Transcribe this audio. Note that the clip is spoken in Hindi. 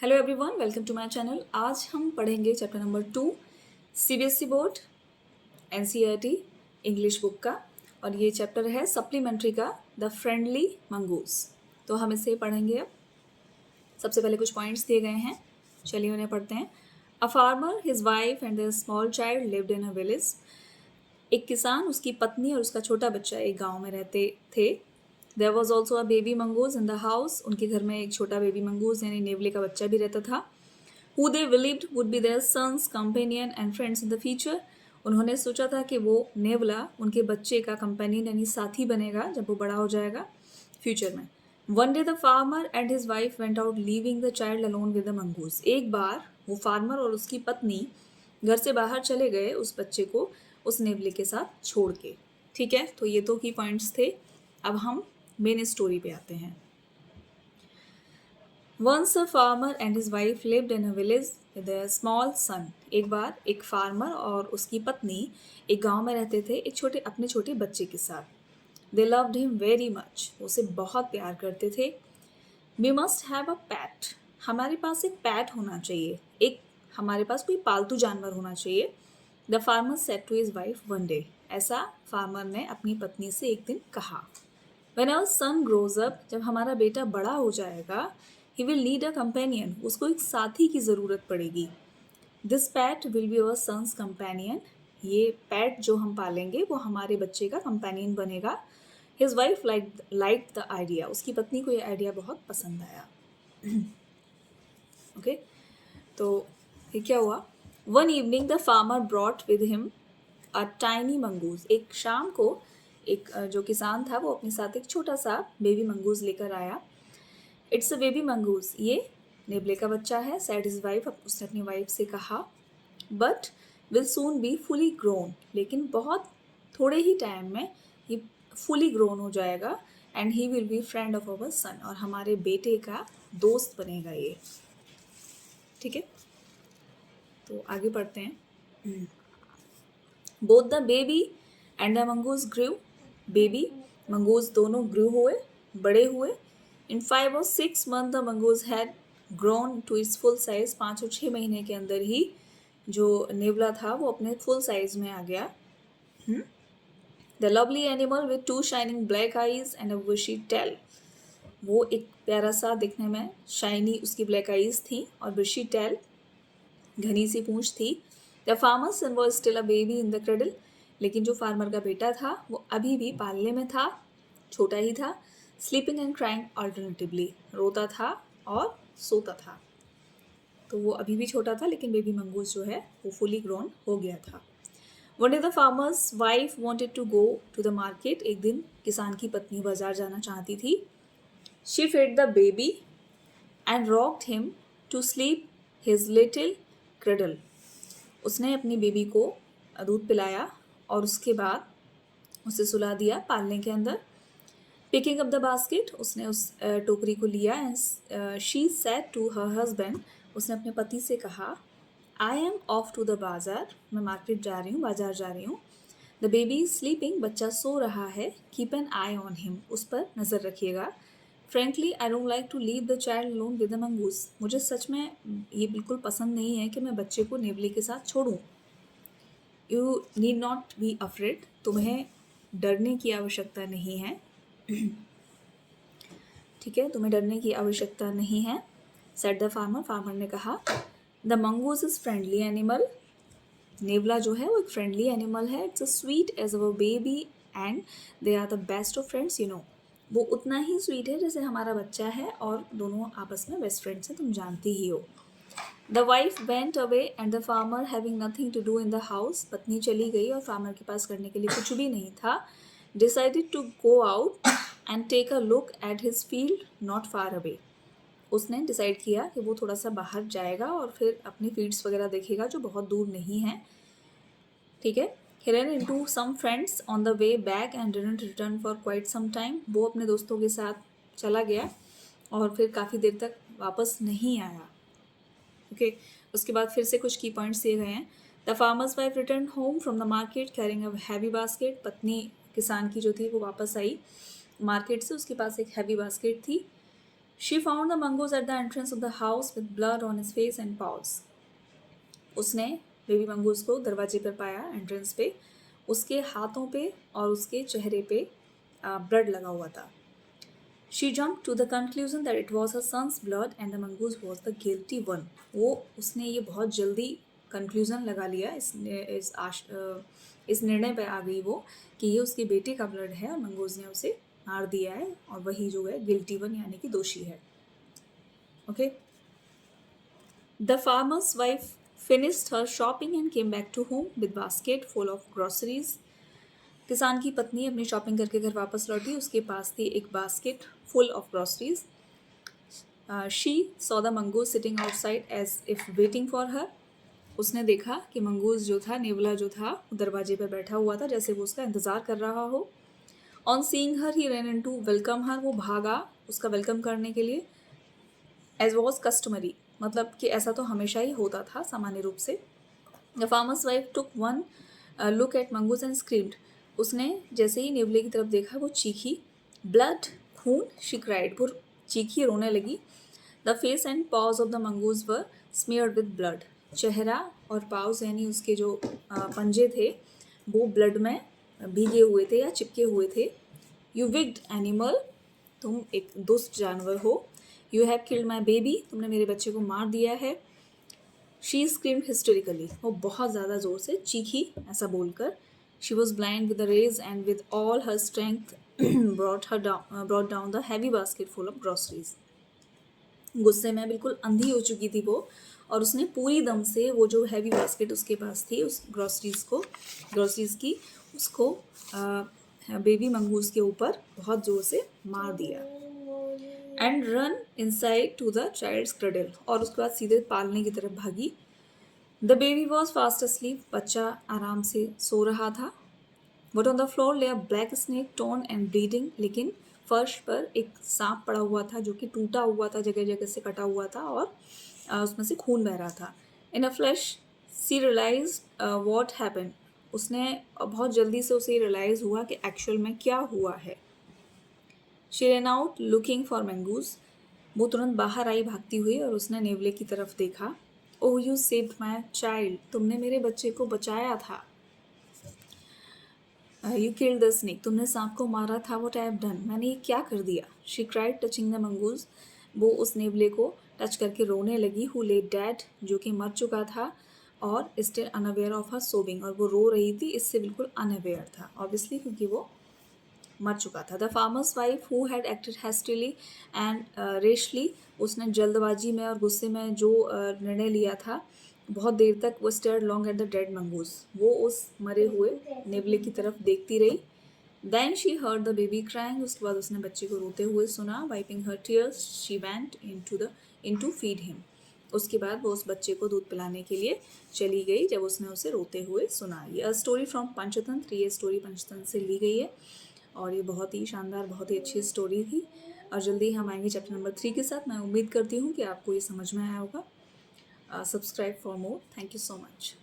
Hello everyone, welcome to my channel. आज हम पढ़ेंगे chapter number 2 CBSE board NCERT English book का, और ये चैप्टर है सप्लीमेंट्री का द फ्रेंडली मंगूस। तो हम इसे पढ़ेंगे। अब सबसे पहले कुछ पॉइंट्स दिए गए हैं, चलिए उन्हें पढ़ते हैं। A farmer, his wife and their small child lived in a village. एक किसान, उसकी पत्नी और उसका छोटा बच्चा एक गांव में रहते थे। There was also a baby mongoose in the house. उनके घर में एक छोटा बेबी मंगूज यानी नेवले का बच्चा भी रहता था। Who they believed would be their sons, companion and friends in the future. उन्होंने सोचा था कि वो नेवला उनके बच्चे का कंपेनियन यानी साथी बनेगा जब वो बड़ा हो जाएगा फ्यूचर में। One day the farmer and his wife went out leaving the child alone with the mongoose. एक बार वो फार्मर और उसकी पत्नी घर से बाहर चले गए उस बच्चे को उस नेवले के साथ छोड़ के। ठीक है, तो ये तो की पॉइंट्स थे। अब हम मेन स्टोरी पे आते हैं। Once a farmer and his wife lived in a village with their small son. एक बार एक फार्मर और उसकी पत्नी एक गांव में रहते थे अपने छोटे बच्चे के साथ। They loved him very much. उसे बहुत प्यार करते थे। We must have a pet. हमारे पास एक पैट होना चाहिए, हमारे पास कोई पालतू जानवर होना चाहिए। The farmer said to his wife one day. ऐसा फार्मर ने अपनी पत्नी से एक दिन कहा। When our son grows up, जब हमारा बेटा बड़ा हो जाएगा, he will need a companion. उसको एक साथी की ज़रूरत पड़ेगी। This pet will be our son's companion. ये पैट जो हम पालेंगे वो हमारे बच्चे का कंपेनियन बनेगा। His wife liked the idea. उसकी पत्नी को ये आइडिया बहुत पसंद आया। ओके, तो ये क्या हुआ? One evening the farmer brought with him a tiny mongoose. एक शाम को एक जो किसान था वो अपने साथ एक छोटा सा बेबी मंगूज लेकर आया। इट्स अ बेबी मंगूज, ये नेवले का बच्चा है। सैड हिज वाइफ, उसने अपनी वाइफ से कहा। But will soon be fully grown, लेकिन बहुत थोड़े ही टाइम में ये फुली ग्रोन हो जाएगा। And he will be friend of our son, और हमारे बेटे का दोस्त बनेगा ये। ठीक है, तो आगे पढ़ते हैं। Both the baby and the mongoose grew. Baby mongoose दोनों ग्रू हुए, बड़े हुए। In 5 or 6 months the mongoose had grown to its full size. 5 और 6 महीने के अंदर ही जो नेवला था वो अपने फुल साइज में आ गया। The lovely animal with 2 shining black eyes and a bushy tail. वो एक प्यारा सा दिखने में शाइनी उसकी ब्लैक आईज थी और बुशी टेल घनी सी पूंछ थी। The farmer son was still a baby in the cradle. लेकिन जो फार्मर का बेटा था वो अभी भी पालने में था, छोटा ही था। स्लीपिंग एंड क्राइंग ऑल्टरनेटिवली, रोता था और सोता था। तो वो अभी भी छोटा था, लेकिन बेबी मंगूस जो है वो फुली ग्रोन हो गया था। One day the farmer's wife wanted to go to the market. एक दिन किसान की पत्नी बाजार जाना चाहती थी। She fed the baby and rocked him to sleep his little cradle. उसने अपनी बेबी को दूध पिलाया और उसके बाद उसे सुला दिया पालने के अंदर। पिकिंग अप द बास्केट, उसने उस टोकरी को लिया। And she said to her husband, उसने अपने पति से कहा, I am off to the bazaar, मैं मार्केट जा रही हूँ, बाजार जा रही हूँ। द बेबी इज स्लीपिंग, बच्चा सो रहा है। Keep an eye on him, उस पर नज़र रखिएगा। Frankly I don't like to leave the child alone with the mongoose. मुझे सच में ये बिल्कुल पसंद नहीं है कि मैं बच्चे को नेवले के साथ छोड़ूं। You need not be afraid, तुम्हें डरने की आवश्यकता नहीं है। ठीक है, तुम्हें डरने की आवश्यकता नहीं है। सेड द फार्मर, फार्मर ने कहा। The mongoose is friendly animal. नेवला जो है वो एक फ्रेंडली एनिमल है। It's a sweet as our baby and they are the best of friends, you know. वो उतना ही स्वीट है जैसे हमारा बच्चा है, और दोनों आपस में बेस्ट फ्रेंड्स हैं, तुम जानती ही हो। The wife went away and the farmer having nothing to do in the house. पत्नी चली गई और फार्मर के पास करने के लिए कुछ भी नहीं था। Decided to go out and take a look at his field not far away. उसने डिसाइड किया कि वो थोड़ा सा बाहर जाएगा और फिर अपनी फील्ड्स वगैरह देखेगा जो बहुत दूर नहीं है। ठीक है, he ran into some friends on the way back and didn't return for quite some time. वो अपने दोस्तों के साथ चला गया और फिर काफ़ी देर तक वापस नहीं आया। ओके, उसके बाद फिर से कुछ की पॉइंट्स दिए गए हैं। The farmer's wife return home from the market carrying a heavy basket. पत्नी किसान की जो थी वो वापस आई मार्केट से, उसके पास एक हैवी बास्केट थी। She found the mongoose at the entrance of the house with blood on his face and pause. उसने बेबी मंगूज को दरवाजे पर पाया, एंट्रेंस पे। उसके हाथों पे और उसके चेहरे पे ब्लड लगा हुआ था। She jump to the conclusion that it was her sons blood and the mongoose was the guilty one. उसने ये बहुत जल्दी कंक्लूजन लगा लिया, इस निर्णय पर आ गई वो कि ये उसके बेटे का ब्लड है और मंगूज ने उसे मार दिया है और वही जो है गिल्टी वन यानी कि दोषी है। Okay. The farmer's wife finished her shopping and came back to home with basket full of groceries. किसान की पत्नी अपनी शॉपिंग करके घर वापस लौटी, उसके पास थी एक basket full of groceries. She saw the mongoose sitting outside as if waiting for her. उसने देखा कि मंगूज जो था, नेवला जो था, दरवाजे पर बैठा हुआ था जैसे वो उसका इंतज़ार कर रहा हो। On seeing her he ran into welcome हर। वो भागा उसका वेलकम करने के लिए। एज वॉज कस्टमरी, मतलब कि ऐसा तो हमेशा ही होता था सामान्य रूप से। The farmer's wife took one look at mongoose and screamed. उसने जैसे ही नेवले की तरफ देखा वो चीखी। ब्लड, खून, शी क्राइड। वो चीखी, रोने लगी। The face and paws of the mongoose were smeared with blood. चेहरा और पाउज यानी उसके जो पंजे थे वो ब्लड में भीगे हुए थे या चिपके हुए थे। यू विक्ड एनिमल, तुम एक दुष्ट जानवर हो। You have killed my baby, तुमने मेरे बच्चे को मार दिया है। शी स्क्रीम्ड हिस्टेरिकली, वो बहुत ज़्यादा ज़ोर से चीखी ऐसा बोलकर। She was blind with the rage and with all her strength brought down the heavy basket full of groceries. गुस्से में बिल्कुल अंधी हो चुकी थी वो, और उसने पूरी दम से वो जो हैवी बास्केट उसके पास थी उस ग्रॉसरीज की उसको बेबी मंगूज के ऊपर बहुत ज़ोर से मार दिया। And ran inside to the child's cradle, और उसके बाद सीधे पालने की तरफ भागी। The baby was fast asleep, बच्चा आराम से सो रहा था। बट ऑन द फ्लोर ले अ black snake tone and bleeding, लेकिन फर्श पर एक सांप पड़ा हुआ था जो कि टूटा हुआ था, जगह जगह से कटा हुआ था और उसमें से खून बह रहा था। In a flash she realize what happen, उसने बहुत जल्दी से उसे रियलाइज़ हुआ कि एक्चुअल में क्या हुआ है। She run out looking for mongoose, वो तुरंत बाहर आई भागती हुई और उसने नेवले की तरफ देखा। Oh you saved my child, तुमने मेरे बच्चे को बचाया था। यू किल्ड द स्नेक, तुमने सांप को मारा था। व्हाट आई हैव डन, मैंने ये क्या कर दिया। She cried touching the mongoose, वो उस नेवले को टच करके रोने लगी। हु ले डैड, जो कि मर चुका था और स्टिल अनअवेयर ऑफ हर सोबिंग, और वो रो रही थी इससे बिल्कुल अनअवेयर था ऑब्वियसली क्योंकि वो मर चुका था। The farmer's wife who had acted hastily and rashly, उसने जल्दबाजी में और गुस्से में जो निर्णय लिया था, बहुत देर तक वो stared long at the dead mongoose, वो उस मरे हुए नेवले की तरफ देखती रही। Then she heard the baby crying, उसके बाद उसने बच्चे को रोते हुए सुना। Wiping her tears she went into feed him, उसके बाद वो उस बच्चे को दूध पिलाने के लिए चली गई जब उसने उसे रोते हुए सुना। ये स्टोरी फ्रॉम पंचतंत्र, ये स्टोरी पंचतंत्र से ली गई है और ये बहुत ही शानदार, बहुत ही अच्छी स्टोरी थी। और जल्दी हम आएंगे चैप्टर नंबर 3 के साथ। मैं उम्मीद करती हूँ कि आपको ये समझ में आया होगा। Subscribe for more. Thank you so much.